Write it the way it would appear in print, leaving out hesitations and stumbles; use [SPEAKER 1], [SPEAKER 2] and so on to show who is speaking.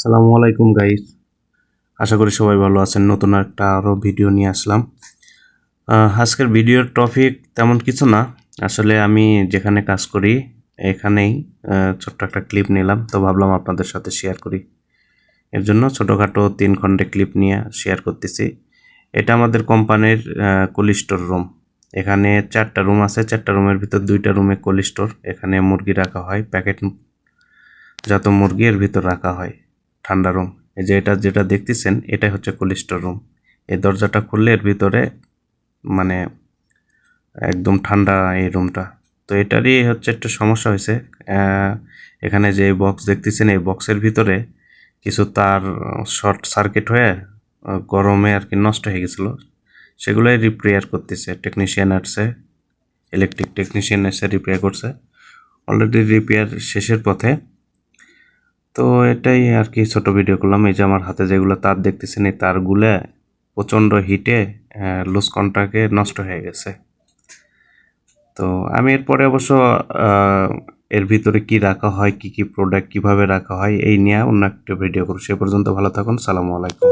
[SPEAKER 1] আসসালামু আলাইকুম গাইস, আশা করি সবাই ভালো আছেন। নতুন একটা আরও ভিডিও নিয়ে আসলাম। আজকের ভিডিওর টপিক তেমন কিছু না, আসলে আমি যেখানে কাজ করি এখানেই ছোট্ট একটা ক্লিপ নিলাম, তো ভাবলাম আপনাদের সাথে শেয়ার করি। এর জন্য ছোটোখাটো 3 খণ্ডে ক্লিপ নিয়ে শেয়ার করতেছি। এটা আমাদের কোম্পানির কোল্ড স্টোর রুম। এখানে 4টা রুম আছে, 4টা রুমের ভিতর 2টা রুমে কোল্ড স্টোর। এখানে মুরগি রাখা হয়, প্যাকেট যত মুরগি এর ভিতর রাখা হয়। ঠান্ডা রুম, এই যে যেটা দেখতেছেন এটাই হচ্ছে কোল্ড স্টোর রুম। এই দরজাটা খুললে এর ভিতরে মানে একদম ঠান্ডা এই রুমটা। তো এটারই হচ্ছে একটু সমস্যা হয়েছে। এখানে যে বক্স দেখতেছেন এই বক্সের ভিতরে কিছু তার শর্ট সার্কিট হয়ে গরমে আর কি নষ্ট হয়ে গেছিলো, সেগুলোই রিপেয়ার করতেছে। টেকনিশিয়ান আসছে, ইলেকট্রিক টেকনিশিয়ান এসে রিপেয়ার করছে। অলরেডি রিপেয়ার শেষের পথে। তো এটাই আর কি ছোট ভিডিও করলাম। এই যে আমার হাতে যেগুলো তার দেখতেছেন, এই তারগুলো প্রচণ্ড হিটে লুজ কন্ট্যাক্টে নষ্ট হয়ে গেছে। তো আমি এরপরে অবশ্য এর ভিতরে কি রাখা হয়, কি কি প্রোডাক্ট কিভাবে রাখা হয় এই নিয়ে অন্য একটা ভিডিও করব। সে পর্যন্ত ভালো থাকুন। সালামু আলাইকুম।